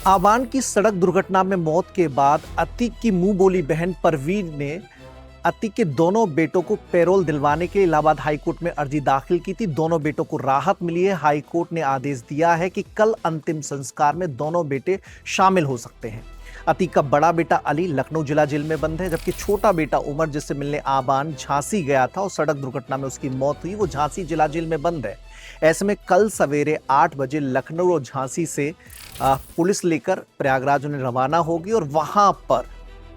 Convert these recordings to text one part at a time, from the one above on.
आवान की सड़क दुर्घटना में मौत के बाद अतीक की मुंह बोली बहन परवीन ने अतीक के दोनों बेटों को पैरोल दिलवाने के लिए इलाहाबाद हाईकोर्ट में अर्जी दाखिल की थी। दोनों बेटों को राहत मिली है। हाईकोर्ट ने आदेश दिया है कि कल अंतिम संस्कार में दोनों बेटे शामिल हो सकते हैं। अतीक का बड़ा बेटा अली लखनऊ जिला जेल में बंद है, जबकि छोटा बेटा उमर, जिससे मिलने आवान झांसी गया था और सड़क दुर्घटना में उसकी मौत हुई, वो झांसी जिला जेल में बंद है। ऐसे में कल सवेरे 8 बजे लखनऊ और झांसी से पुलिस लेकर प्रयागराज उन्हें रवाना होगी और वहां पर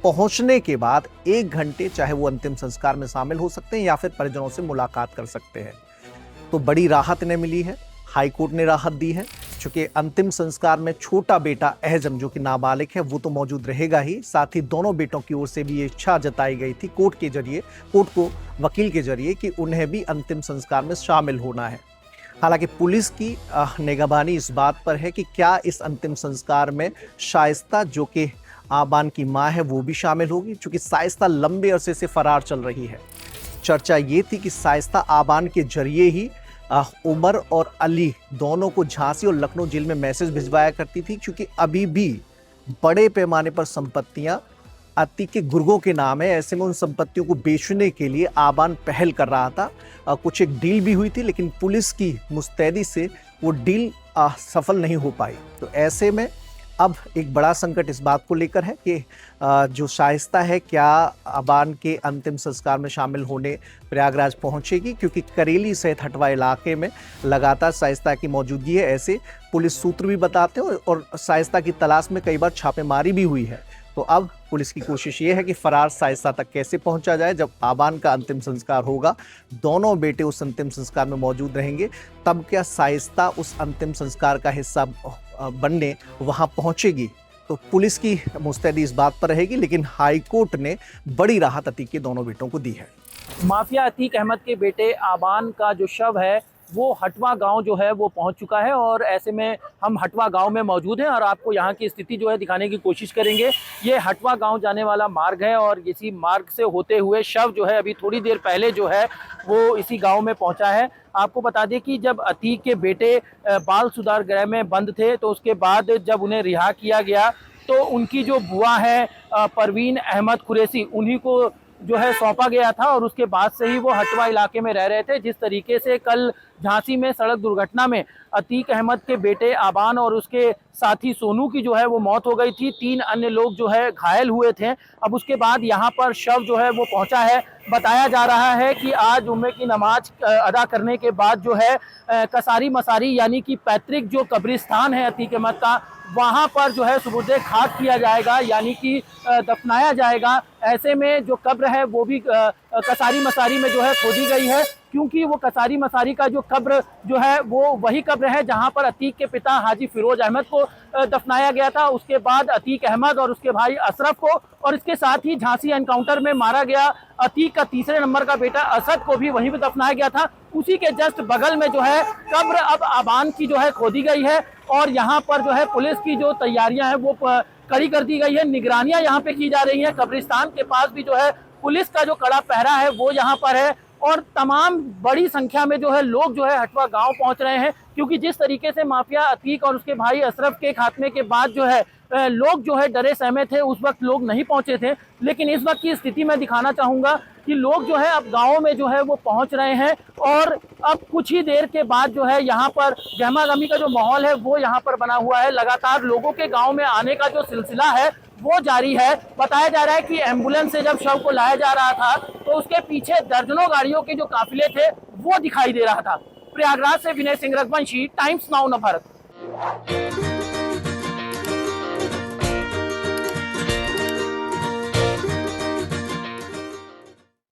पहुंचने के बाद 1 घंटे चाहे वो अंतिम संस्कार में शामिल हो सकते हैं या फिर परिजनों से मुलाकात कर सकते हैं। तो बड़ी राहत इन्हें मिली है, हाईकोर्ट ने राहत दी है। चूंकि अंतिम संस्कार में छोटा बेटा एहजम, जो कि नाबालिग है, वो तो मौजूद रहेगा ही, साथ ही दोनों बेटों की ओर से भी ये इच्छा जताई गई थी कोर्ट के जरिए, कोर्ट को वकील के जरिए, कि उन्हें भी अंतिम संस्कार में शामिल होना है। हालांकि पुलिस की निगरानी इस बात पर है कि क्या इस अंतिम संस्कार में शाइस्ता, जो कि आबान की मां है, वो भी शामिल होगी, क्योंकि शाइस्ता लंबे अरसे से फरार चल रही है। चर्चा ये थी कि शाइस्ता आबान के जरिए ही उमर और अली दोनों को झांसी और लखनऊ जेल में मैसेज भिजवाया करती थी, क्योंकि अभी भी बड़े पैमाने पर संपत्तियां अतीक के गुर्गों के नाम है। ऐसे में उन संपत्तियों को बेचने के लिए आबान पहल कर रहा था। कुछ एक डील भी हुई थी, लेकिन पुलिस की मुस्तैदी से वो डील सफल नहीं हो पाई। तो ऐसे में अब एक बड़ा संकट इस बात को लेकर है कि जो शाइस्ता है, क्या आबान के अंतिम संस्कार में शामिल होने प्रयागराज पहुंचेगी, क्योंकि करेली सहित हटवा इलाके में लगातार शाइस्ता की मौजूदगी है, ऐसे पुलिस सूत्र भी बताते हैं। और शाइस्ता की तलाश में कई बार छापेमारी भी हुई है। तो अब पुलिस की कोशिश ये है कि फरार शाइस्ता तक कैसे पहुंचा जाए। जब आबान का अंतिम संस्कार होगा, दोनों बेटे उस अंतिम संस्कार में मौजूद रहेंगे, तब क्या शाइस्ता उस अंतिम संस्कार का हिस्सा बनने वहां पहुंचेगी? तो पुलिस की मुस्तैदी इस बात पर रहेगी, लेकिन हाईकोर्ट ने बड़ी राहत अतीक के दोनों बेटों को दी है। माफिया अतीक अहमद के बेटे आबान का जो शव है वो हटवा गांव जो है वो पहुंच चुका है, और ऐसे में हम हटवा गांव में मौजूद हैं और आपको यहां की स्थिति जो है दिखाने की कोशिश करेंगे। ये हटवा गांव जाने वाला मार्ग है और इसी मार्ग से होते हुए शव जो है अभी थोड़ी देर पहले जो है वो इसी गांव में पहुंचा है। आपको बता दें कि जब अतीक के बेटे बाल सुधार गृह में बंद थे, तो उसके बाद जब उन्हें रिहा किया गया तो उनकी जो बुआ है परवीन अहमद कुरैशी, उन्हीं को जो है सौंपा गया था, और उसके बाद से ही वो हटवा इलाके में रह रहे थे। जिस तरीके से कल झांसी में सड़क दुर्घटना में अतीक अहमद के बेटे आबान और उसके साथी सोनू की जो है वो मौत हो गई थी, 3 अन्य लोग जो है घायल हुए थे। अब उसके बाद यहाँ पर शव जो है वो पहुंचा है। बताया जा रहा है कि आज जुम्मे की नमाज अदा करने के बाद जो है कसारी मसारी यानी कि पैतृक जो कब्रिस्तान है अतीक अहमद का, वहाँ पर जो है सुबुर्दे खाक किया जाएगा, यानी कि दफनाया जाएगा। ऐसे में जो कब्र है वो भी कसारी मसारी में जो है खोदी गई है, क्योंकि वो कसारी मसारी का जो कब्र जो है वो वही कब्र है जहां पर अतीक के पिता हाजी फिरोज अहमद को दफनाया गया था। उसके बाद अतीक अहमद और उसके भाई अशरफ को, और इसके साथ ही झांसी एनकाउंटर में मारा गया अतीक का तीसरे नंबर का बेटा असद को भी वहीं पर दफनाया गया था। उसी के जस्ट बगल में जो है कब्र अब आबान की जो है खोदी गई है, और यहाँ पर जो है पुलिस की जो तैयारियां हैं वो कड़ी कर दी गई है। निगरानियां यहाँ पे की जा रही हैं। कब्रिस्तान के पास भी जो है पुलिस का जो कड़ा पहरा है वो यहाँ पर है, और तमाम बड़ी संख्या में जो है लोग जो है हटवा गांव पहुंच रहे हैं, क्योंकि जिस तरीके से माफिया अतीक और उसके भाई अशरफ के खात्मे के बाद जो है लोग जो है डरे सहमे थे। उस वक्त लोग नहीं पहुंचे थे, लेकिन इस वक्त की स्थिति मैं दिखाना चाहूँगा कि लोग जो है अब गाँव में जो है वो पहुँच रहे हैं, और अब कुछ ही देर के बाद जो है यहाँ पर गहमा-गहमी का जो माहौल है वो यहाँ पर बना हुआ है। लगातार लोगों के गाँव में आने का जो सिलसिला है वो जारी है। बताया जा रहा है कि एम्बुलेंस से जब शव को लाया जा रहा था तो उसके पीछे दर्जनों गाड़ियों के जो काफिले थे वो दिखाई दे रहा था। प्रयागराज से विनय सिंह रघुवंशी, टाइम्स नाउ नवभारत।